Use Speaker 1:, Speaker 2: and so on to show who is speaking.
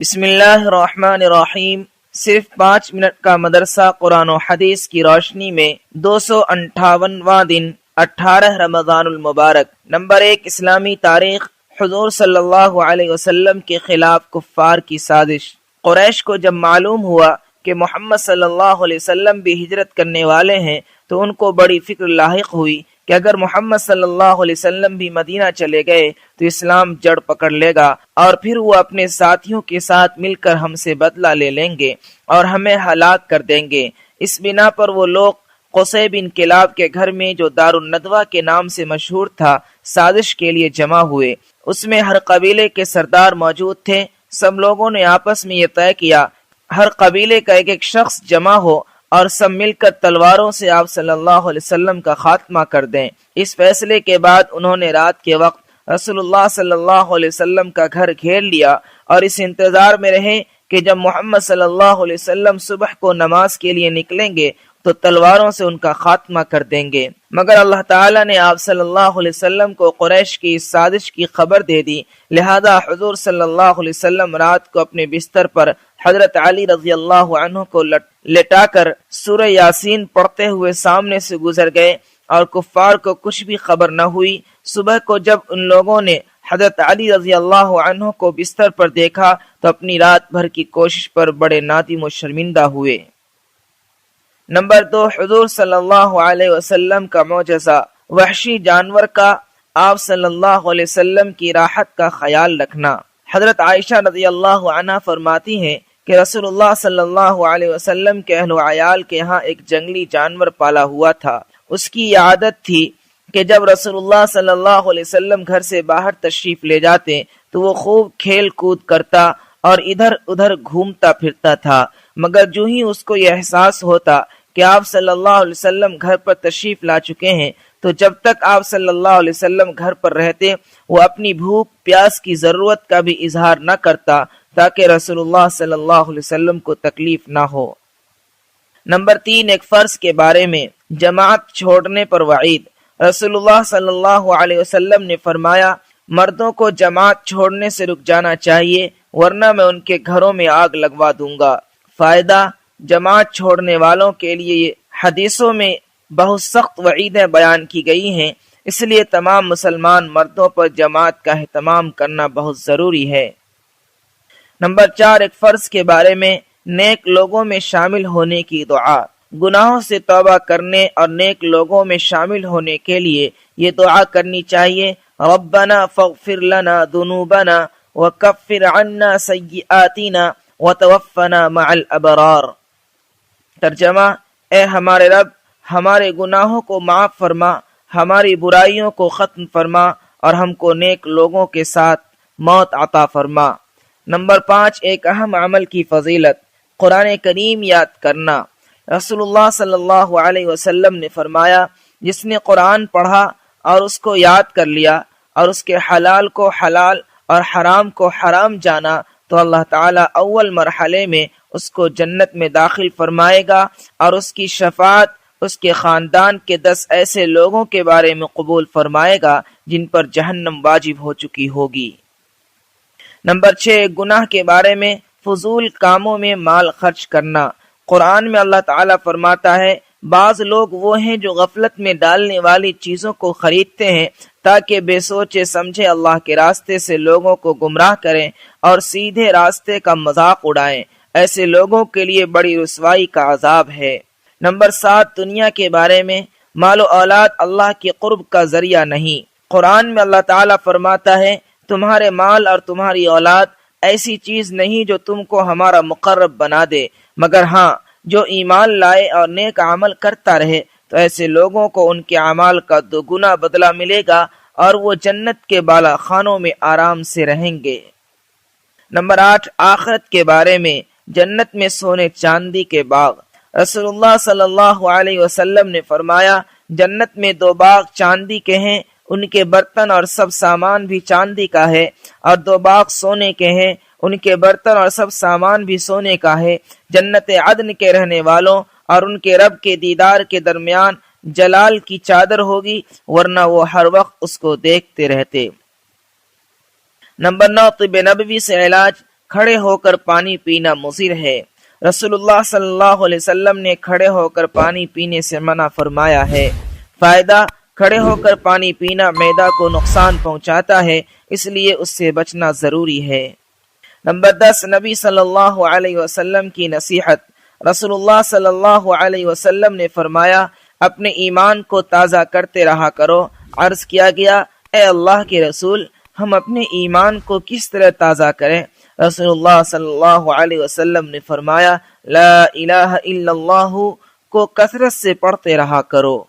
Speaker 1: بسم اللہ الرحمن الرحیم۔ صرف 5 منٹ کا مدرسہ قرآن و حدیث کی روشنی میں 258واں دن 18 رمضان المبارک۔ نمبر 1، اسلامی تاریخ۔ حضور صلی اللہ علیہ وسلم کے خلاف کفار کی سازش۔ قریش کو جب معلوم ہوا کہ محمد صلی اللہ علیہ وسلم بھی ہجرت کرنے والے ہیں تو ان کو بڑی فکر لاحق ہوئی کہ اگر محمد صلی اللہ علیہ وسلم بھی مدینہ چلے گئے تو اسلام جڑ پکڑ لے گا اور پھر وہ اپنے ساتھیوں کے ساتھ مل کر ہم سے بدلہ لے لیں گے اور ہمیں ہلاک کر دیں گے۔ اس بنا پر وہ لوگ قصی بن کلاب کے گھر میں جو دار الندوہ کے نام سے مشہور تھا سازش کے لیے جمع ہوئے۔ اس میں ہر قبیلے کے سردار موجود تھے۔ سب لوگوں نے آپس میں یہ طے کیا ہر قبیلے کا ایک شخص جمع ہو اور سب مل کر تلواروں سے آپ صلی اللہ علیہ وسلم کا خاتمہ کر دیں۔ اس فیصلے کے بعد انہوں نے رات کے وقت رسول اللہ صلی اللہ علیہ وسلم کا گھر گھیر لیا اور اس انتظار میں رہے کہ جب محمد صلی اللہ علیہ وسلم صبح کو نماز کے لیے نکلیں گے تو تلواروں سے ان کا خاتمہ کر دیں گے، مگر اللہ تعالیٰ نے آپ صلی اللہ علیہ وسلم کو قریش کی اس سازش کی خبر دے دی، لہذا حضور صلی اللہ علیہ وسلم رات کو اپنے بستر پر حضرت علی رضی اللہ عنہ کو لٹا کر سورہ یاسین پڑھتے ہوئے سامنے سے گزر گئے اور کفار کو کچھ بھی خبر نہ ہوئی۔ صبح کو جب ان لوگوں نے حضرت علی رضی اللہ عنہ کو بستر پر دیکھا تو اپنی رات بھر کی کوشش پر بڑے نادم و شرمندہ ہوئے۔ نمبر 2، حضور صلی اللہ علیہ وسلم کا معجزہ۔ وحشی جانور کا آپ صلی اللہ علیہ وسلم کی راحت کا خیال رکھنا۔ حضرت عائشہ رضی اللہ عنہ فرماتی ہیں کہ رسول اللہ صلی اللہ علیہ وسلم کے اہل و عیال کے ہاں ایک جنگلی جانور پالا ہوا تھا۔ اس کی یہ عادت تھی کہ جب رسول اللہ صلی اللہ علیہ وسلم گھر سے باہر تشریف لے جاتے تو وہ خوب کھیل کود کرتا اور ادھر ادھر گھومتا پھرتا تھا، مگر جو ہی اس کو یہ احساس ہوتا کہ آپ صلی اللہ علیہ وسلم گھر پر تشریف لا چکے ہیں تو جب تک آپ صلی اللہ علیہ وسلم گھر پر رہتے وہ اپنی بھوک پیاس کی ضرورت کا بھی اظہار نہ کرتا تاکہ رسول اللہ صلی اللہ علیہ وسلم کو تکلیف نہ ہو۔ نمبر 3، ایک فرض کے بارے میں جماعت چھوڑنے پر وعید۔ رسول اللہ صلی اللہ علیہ وسلم نے فرمایا مردوں کو جماعت چھوڑنے سے رک جانا چاہیے ورنہ میں ان کے گھروں میں آگ لگوا دوں گا۔ فائدہ، جماعت چھوڑنے والوں کے لیے حدیثوں میں بہت سخت وعیدیں بیان کی گئی ہیں، اس لیے تمام مسلمان مردوں پر جماعت کا اہتمام کرنا بہت ضروری ہے۔ نمبر 4، ایک فرض کے بارے میں نیک لوگوں میں شامل ہونے کی دعا۔ گناہوں سے توبہ کرنے اور نیک لوگوں میں شامل ہونے کے لیے یہ دعا کرنی چاہیے، ربنا فاغفر لنا ذنوبنا وکفر عنا سیئاتنا وتوفنا مع الابرار۔ ترجمہ، اے ہمارے رب ہمارے گناہوں کو معاف فرما، ہماری برائیوں کو ختم فرما اور ہم کو نیک لوگوں کے ساتھ موت عطا فرما۔ نمبر 5، ایک اہم عمل کی فضیلت، قرآن کریم یاد کرنا۔ رسول اللہ صلی اللہ علیہ وسلم نے فرمایا جس نے قرآن پڑھا اور اس کو یاد کر لیا اور اس کے حلال کو حلال اور حرام کو حرام جانا تو اللہ تعالیٰ اول مرحلے میں اس کو جنت میں داخل فرمائے گا اور اس کی شفاعت اس کے خاندان کے 10 ایسے لوگوں کے بارے میں قبول فرمائے گا جن پر جہنم واجب ہو چکی ہوگی۔ نمبر 6، گناہ کے بارے میں فضول کاموں میں مال خرچ کرنا۔ قرآن میں اللہ تعالیٰ فرماتا ہے بعض لوگ وہ ہیں جو غفلت میں ڈالنے والی چیزوں کو خریدتے ہیں تاکہ بے سوچے سمجھے اللہ کے راستے سے لوگوں کو گمراہ کریں اور سیدھے راستے کا مذاق اڑائیں، ایسے لوگوں کے لیے بڑی رسوائی کا عذاب ہے۔ نمبر 7، دنیا کے بارے میں مال و اولاد اللہ کے قرب کا ذریعہ نہیں۔ قرآن میں اللہ تعالیٰ فرماتا ہے تمہارے مال اور تمہاری اولاد ایسی چیز نہیں جو تم کو ہمارا مقرب بنا دے، مگر ہاں جو ایمان لائے اور نیک عمل کرتا رہے تو ایسے لوگوں کو ان کے اعمال کا 2 گنا بدلہ ملے گا اور وہ جنت کے بالا خانوں میں آرام سے رہیں گے۔ نمبر 8، آخرت کے بارے میں جنت میں سونے چاندی کے باغ۔ رسول اللہ صلی اللہ علیہ وسلم نے فرمایا جنت میں 2 باغ چاندی کے ہیں، ان کے برتن اور سب سامان بھی چاندی کا ہے، اور 2 باغ سونے کے ہیں، ان کے برتن اور سب سامان بھی سونے کا ہے۔ جنت عدن کے رہنے والوں اور ان کے رب کے دیدار کے درمیان جلال کی چادر ہوگی ورنہ وہ ہر وقت اس کو دیکھتے رہتے۔ نمبر 9، طب نبوی سے علاج۔ کھڑے ہو کر پانی پینا مضر ہے۔ رسول اللہ صلی اللہ علیہ وسلم نے کھڑے ہو کر پانی پینے سے منع فرمایا ہے۔ فائدہ: کھڑے ہو کر پانی پینا معدہ کو نقصان پہنچاتا ہے، اس لیے اس سے بچنا ضروری ہے۔ نمبر 10، نبی صلی اللہ علیہ وسلم کی نصیحت۔ رسول اللہ صلی اللہ علیہ وسلم نے فرمایا، اپنے ایمان کو تازہ کرتے رہا کرو۔ عرض کیا گیا، اے اللہ کے رسول، ہم اپنے ایمان کو کس طرح تازہ کریں؟ رسول اللہ صلی اللہ علیہ وسلم نے فرمایا، لا الہ الا اللہ کو کثرت سے پڑھتے رہا کرو۔